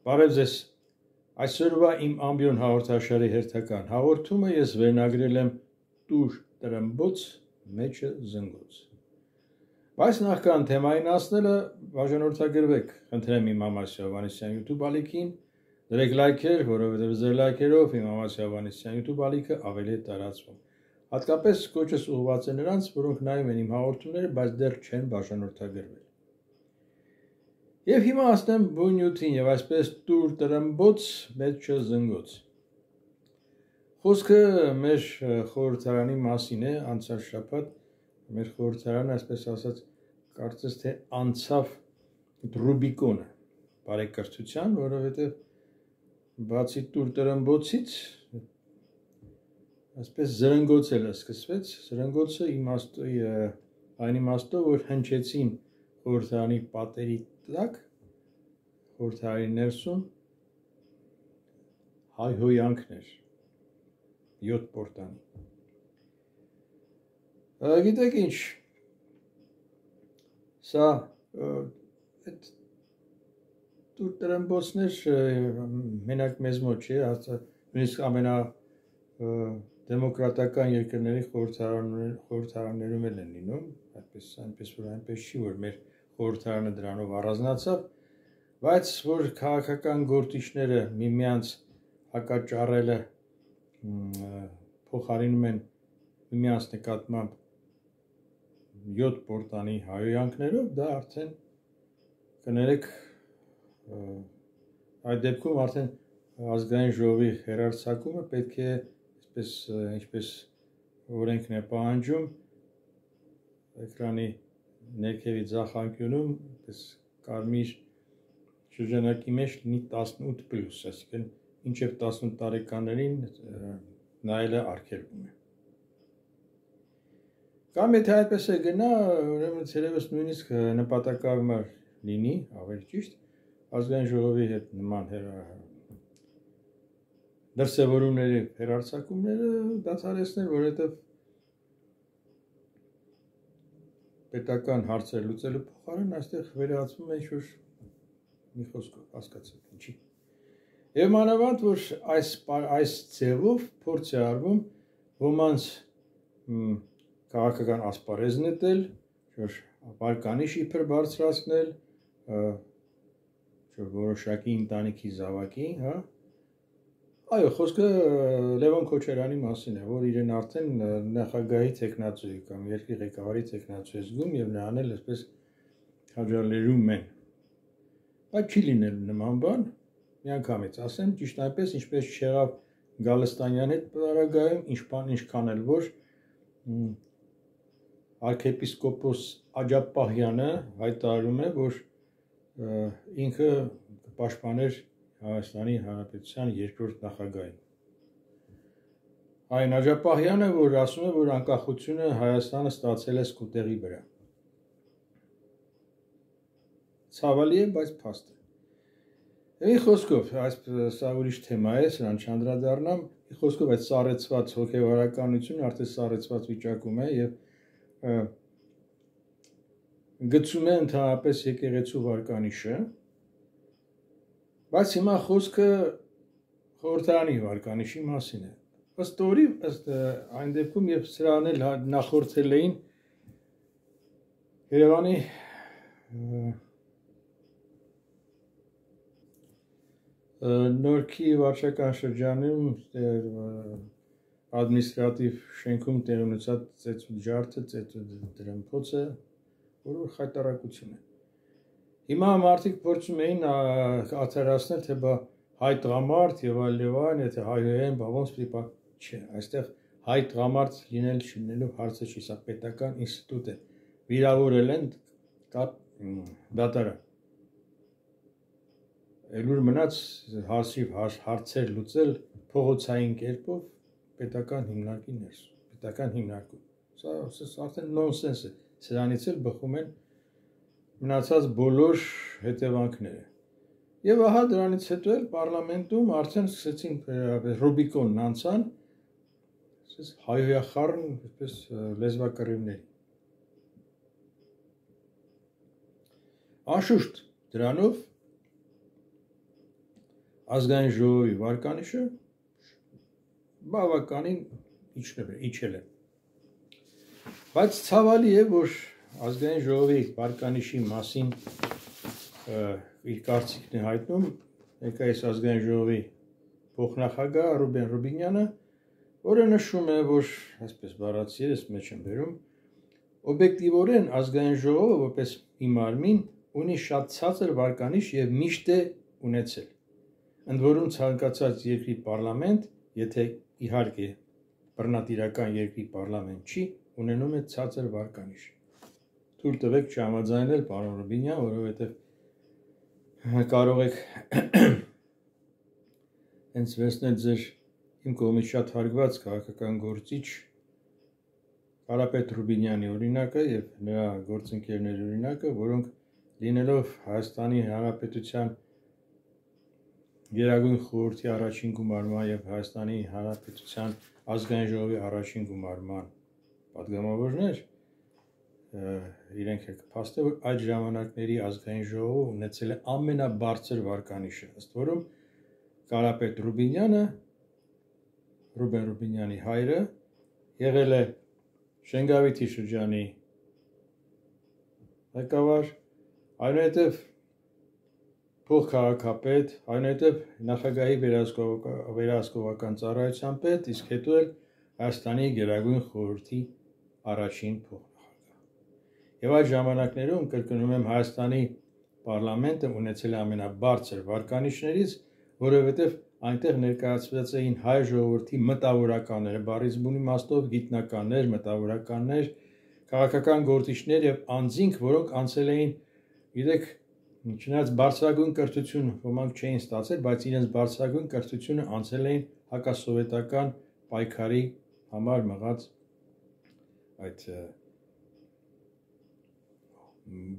Բարև ձեզ, այսօրվա իմ ամբիոն հաղորդաշարի հերթական հաղորդումը ես վերնագրել եմ տուր տրմբոց մեջը զնգոց։ Բայց նախքան թեմային ասնելը բաժանորդագրվեք, խնդրեմ իմ Ամասի Հովհաննիսյան YouTube ալիքին, դրեք լայքեր, որովհետև ձեր լայքերով իմ Ամասի Հովհաննիսյան YouTube ալիքը ավելի է տարածվում։ Հատկապես կոչս ուղղված է նրանց, որոնք նայում են իմ հաղորդումները, բայց դեռ չեն բաժանորդագրվել։ Եվ հիմա ասնեմ բուն նյութին եւ այսպես տուր տրմբոց մեջը զնգոց։ Խոսքը մեր խորհրդարանի մասին է, անցյալ շաբաթ մեր խորհրդարանը, այսպես ասած, կարծես թե անցավ Ռուբիկոնը բարեկրթության, որովհետեւ բացի տուր տրմբոցից այսպես զրնգոց էլ սկսվեց, զրնգոցը այն իմաստով, որ հնչեցին խորհրդարանի պատերի տակ, խորհրդարանի ներսում հայհոյանքներ 7 պորտանի։ Գիտեք ինչ, սա այդ տուր տրմբոցներ մենակ մեզ մոտ չի, նույնիսկ ամենա դեմոկրատական երկրների խորհրդարաններում էլ են լինում, այնպես որ այնպես չի, որ մեր խորհրդարանը դրանով առանձնացավ, բայց որ քաղաքական գործիչները միմյանց հակաճառելը փոխարինում են միմյանց նկատմամբ 7 պորտանի հայհոյանքներով, դա արդեն կներեք այդ դեպքում արդեն ազգային ժողովի հեռարձակումը պետք է ինչպես օրենքն է պահանջում էկրանի ներքևի ձախ անկյունում կարմիր շրջանակի մեջ լինի 18+, այսինքն մինչև 18 տարեկաններին նայելը արգելվում է։ Կամ եթե այդպես է գնա, ուրեմն ցերևս նույնիսկ նպատակահարմար լինի, ավելի ճիշտ, ազգային ժողովի հետ նման դրսևորումների հեռարձակումները դադարեցնել, որովհետև պետական հարցեր լուծելու փոխարեն այստեղ վերահացվում է ինչ-որ մի խոսքով հասկացեք ինչի։ Եվ մանավանդ, որ այս ձևով փորձ է արվում ոմանց քաղաքական ասպարեզ նետել, վարկանիշ իբր բարձրացնել, որոշակի ընտանիքի զավակի, հա։ Այո, խոսքը Լևոն Քոչարյանի մասին է, որ իրեն արդեն նախագահի տեխնացու կամ երկրի ղեկավարի տեխնացու է զգում եւ նրան էլ այսպես քաջալերում են։ Բայց չի լինելու նման բան, միանգամից ասեմ, ճիշտ այնպես, ինչպես չեղավ Գալստանյանի հետ պարագայում, ինչքան էլ որ arczepiskopos Աջապահյանը հայտարարում է, որ ինքը պաշտպաներ Հայաստանի Հանրապետության երկրորդ նախագահին։ Այն Աջապահյանը, որ ասում է, որ անկախությունը Հայաստանը ստացել է սկուտերի վրա։ Ցավալի է, բայց փաստ է։ Մի խոսքով, սա ուրիշ թեմա է, սրան չանդրադառնամ, մի խոսքով այդ սառեցված հոգեվարականությունը արդեն սառեցված վիճակում է եւ գծում է ընդհանրապես եկեղեցու վարկանիշը, բայց հիմա խոսքը խորհրդարանի վարկանիշի մասին է։ Ըստ օրի, այն դեպքում, երբ սրան էլ նախորդել էին Երևանի Նորքի վարչական շրջանում ադմինիստրատիվ շենքում տեղ ունեցած ծեծու ջարդը, ծեծու տրմփոցը, որ խայտարակություն է։ Հիմա մարդիկ փորձում էին աթարացնել, թե բա հայ տղամարդ եւ այլն, եթե հայհոյեն, բա ոնց պիտի չէ, այստեղ հայ տղամարդ լինել չլինելու հարցը չի, սա պետական ինստիտուտ է։ Վիրավորել են դատարան։ Ելուր մնաց հարցեր լուծել փողոցային կերպով պետական հիմնարկի ներս, պետական հիմնարկում։ Սա արդեն նոնսենս է, սրանից էլ բխում են մնացած բոլոր հետևանքները։ Եվ ահա դրանից հետո էլ պարլամենտում արդեն սկսեցին Ռուբիկոնն անցան, հայհոյախառն այսպես լեզվակռիվների։ Անշուշտ դրանով ազգային ժողովի վարկանիշը բավականին իջել է։ Բայց ցավալի է, որ ազգային ժողովի վարկանիշի մասին իր կարծիքն է հայտնում ներկայիս ազգային ժողովի փոխնախագահ Ռուբեն Ռուբինյանը, որը նշում է, որ այսպես բառացի ես մեջ եմ բերում, օբյեկտիվորեն ազգային ժողովը որպես մի մարմին ունի շատ ցածր վարկանիշ եւ միշտ է ունեցել։ Ընդ որում ցանկացած երկրի պարլամենտ, եթե իհարկե բռնատիրական երկրի պարլամենտ չի, ունենում է ցածր վարկանիշ։ Թույլ տվեք չհամաձայնել պարոն Ռուբինյան, որովհետև կարող եք հենց վերցնել ձեր իմ կողմից շատ հարգված քաղաքական գործիչ Կարապետ Ռուբինյանի օրինակը եւ նրա գործընկերների օրինակը, որոնք լինելով Հայաստանի Հանրապետության Գերագույն խորհրդի առաջին գումարման եւ Հայաստանի Հանրապետության ազգային ժողովի առաջին գումարման պատգամավորներ, իրենք կփաստեն, որ այդ ժամանակների ազգային ժողովը ունեցել է ամենաբարձր վարկանիշը, ըստ որում Կարապետ Ռուբինյանը, Ռուբեն Ռուբինյանի հայրը, եղել է Շենգավիթի շրջանի ղեկավար, այնուհետև փոխքաղաքապետ, այնուհետև նախագահի վերահսկողական ծառայության պետ, իսկ հետո էլ Հայաստանի Գերագույն խորհրդի առաջին փոխնախագահ։ Եվ այդ ժամանակներում, կրկնում եմ, Հայաստանի պարլամենտը ունեցել է ամենաբարձր վարկանիշներից, որովհետև այնտեղ ներկայացված էին հայ ժողովրդի մտավորականները, բառից բուն իմաստով գիտնականներ, մտավորականներ, քաղաքական գործիչներ եւ անձինք, որոնք անցել էին, գիտեք, չնայած բարձրագույն կրթություն ոմանք չէին ստացել, բայց իրենց բարձրագույն կրթությունը անցել էին հակասովետական պայքարի համար մղած այդ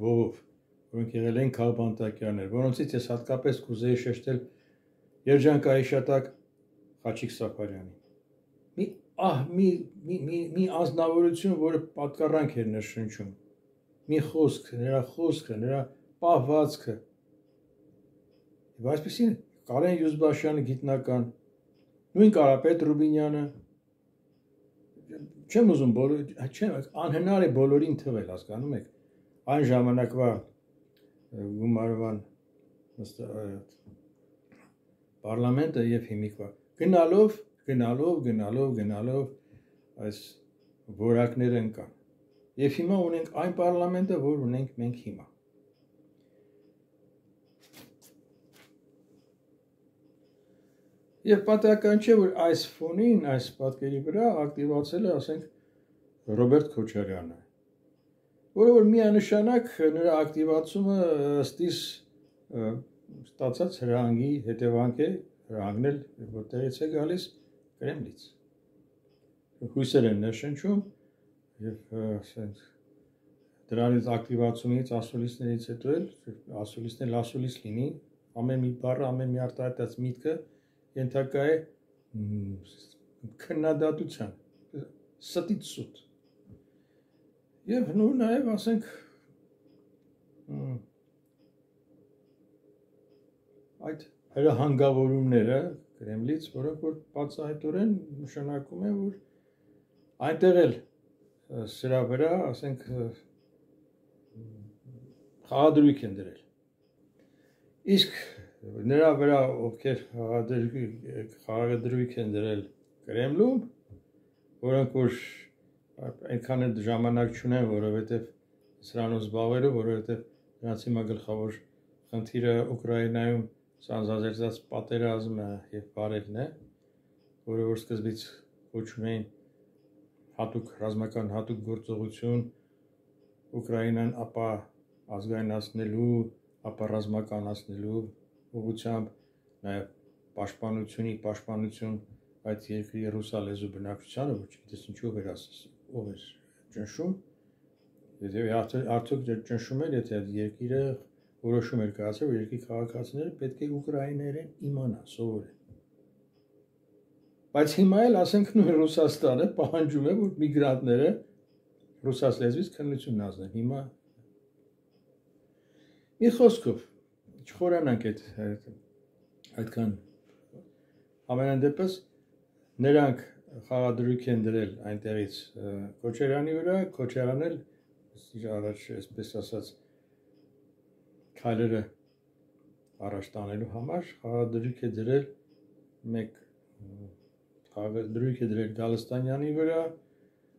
բով, որոնք եղել են քաղբանտակյաններ, որոնցից ես հատկապես կուզեի շեշտել երջանկահիշատակ Խաչիկ Սաֆարյանին։ Մի անձնավորություն, որը պատկառանք էր ներշնչում, մի խոսքը, նրա պահվածքը։ Եվ այսպեսին Կարեն Յուզբաշյանը գիտնական, նույն Կարապետ Ռուբինյանը, չեմ ուզում անհնար է բոլորին թվել, հասկանում եք, այն ժամանակվա գումարման պարլամենտը եւ հիմիկվա գնալով այս որակները ընկան։ Եվ հիմա ունենք այն պարլամենտը, որ ունենք մենք հիմա։ Եվ պատահական չէ, որ այս ֆոնին, այս պատկերի վրա ակտիվացել է, ասենք, Ռոբերտ Քոչարյանը, որը որ միանշանակ նրա ակտիվացումը ըստիս ստացած հրահանգի հետևանք է, հրահանգն էլ որտեղից է գալիս, Կրեմլից։ Հույսեր են ներշնչում եւ դրանից ակտիվացումից ասուլիսներից հետո էլ ասուլիսն էլ ասուլիս լինի, ամեն մի բառը, ամեն մի արտահայտած միտքը ենթակա է քննադատության, ստից սուտ։ Եվ նաեւ ասենք այդ հրահանգավորումները Կրեմլից, որոնք որ բացահայտորեն նշանակում են, որ այնտեղ էլ սրա վրա, ասենք, խաղադրույք են դրել։ Իսկ նրա վրա, ովքեր խաղադրույք են դրել Կրեմլում, որոնք որ այնքան էլ ժամանակ չունեն, որովհետև սրանով զբաղվելու, որովհետև նրանց հիմա գլխավոր խնդիրը Ուկրաինայում սանձազերծած պատերազմը եւ բարելն է, որը որ սկզբից կոչում էին ռազմական հատուկ գործողություն Ուկրաինան ապա ազգայնացնելու, ապա ռազմականացնելու ուղղությամբ, նաեւ պաշտպանություն այդ երկրի ռուսալեզու բնակչությանը, ոչ գիտես ինչու էր ճնշում, եթե արդյոք ճնշում էր, եթե երկիրը որոշում էր կայացրել, որ երկրի քաղաքացիները պետք է ուկրաիներեն իմանան, սովորեն։ Բայց հիմա էլ, ասենք, նույն Ռուսաստանը պահանջում է, որ միգրանտները ռուսաց լեզվից քննություն անեն։ Հիմա մի խոսքով չխորանանք այդ Այդքան ամենայն դեպս նրանք խաղադրույք են դրել այնտեղից Քոչարյանի վրա, Քոչարյանն էլ առաջ այսպես ասած քայլերը առաջ տանելու համար խաղադրույք է դրել Գալստանյանի վրա,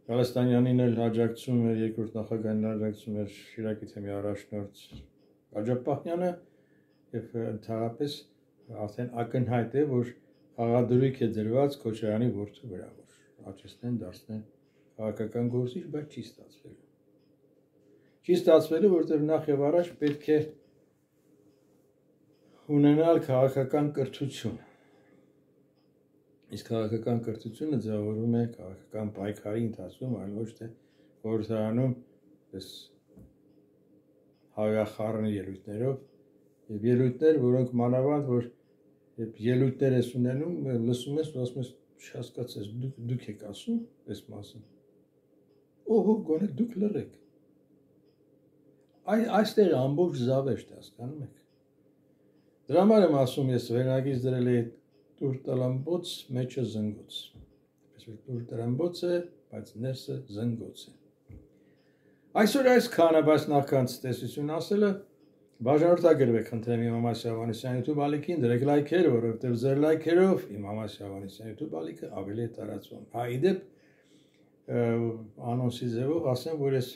Գալստանյանին էլ աջակցում էր երկրորդ նախագահին աջակցում էր Շիրակի թեմի առաջնորդ Աջափահյանը եւ ընդհանրապես արդեն ակնհայտ է, որ խաղադրույք է դրված Քոչարյանի որդու վրա, որ աճեցնեն, դարձնեն քաղաքական գործիչ, բայց չի ստացվելու։ Չի ստացվելու, որտեղ նախ եւ առաջ պետք է ունենալ քաղաքական կրթություն։ Իսկ քաղաքական կրթությունը ձևավորվում է քաղաքական պայքարի ընթացքում, այլ ոչ թե խորհրդարանում այս հավաքախառն ելույթներով եւ ելույթներ, որոնք մանավանդ որ երբ ելույթներ ես ունենում, լսում ես ու ասում ես չհասկացես, դուք եք ասում այս մասին։ Օհո, գոնե դուք լռեք։ Այստեղ ամբողջ զավեշտ է, հասկանում եք։ Դրա համար եմ ասում, ես վերնագիր դրել էի տուր տալամբոց, մեջը զնգոց։ Այսպես տուր տալամբոց է, բայց ներսը զնգոց է։ Այսօր այս քանը, բայց նախքան տեսություն ասելը, բաժանորդագրվեք, խնդրեմ իմ Ամասի Ավանեսյան YouTube ալիքին, դրեք լայքեր, որովհետև ձեր լայքերով իմ Ամասի Ավանեսյան YouTube ալիքը ավելի է տարածվում։ Իդեպ անոնսի ձևով ասեմ, որ ես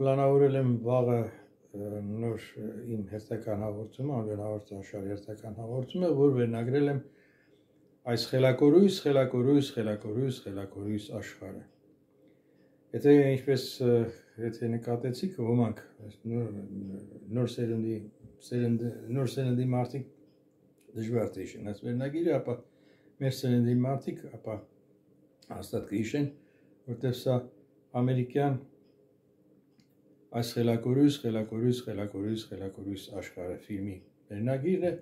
պլանավորել եմ վաղը նոր իմ հերթական հաղորդումը, ամեն հաղորդաշար հերթական հաղորդումը, որ վերնագրել եմ այս խելակորույս աշխարհը։ Եթե ինչպես եթե նկատեցիք, ոմանք նոր սերնդի մարդիկ դժվար թե իշեն այս վերնագիրը, ապա մեր սերնդի մարդիկ ապա հաստատ կհիշեն, որտեղ սա ամերիկյան այս խելակորույս աշխարհը ֆիլմի վերնագիրն է,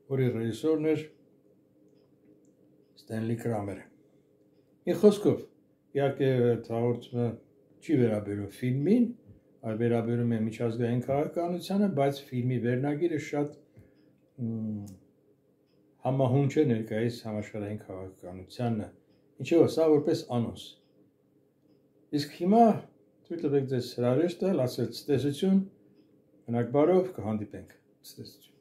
որի ռեժիսորն էր Ստենլի Կրամերը։ Մի խոսքով, իհարկե հաղորդումը չի վերաբերում ֆիլմին, այլ վերաբերում է միջազգային քաղաքականությանը, բայց ֆիլմի վերնագիրը շատ համահունչ է ներկայիս համաշխարհային քաղաքականությանը, ինչով սա որպես անոնս։ Իսկ հիմա թույլ տվեք ձեզ հրաժեշտ տալ, ասել ցտեսություն, մնաք բարով, կհանդիպենք, ցտեսություն։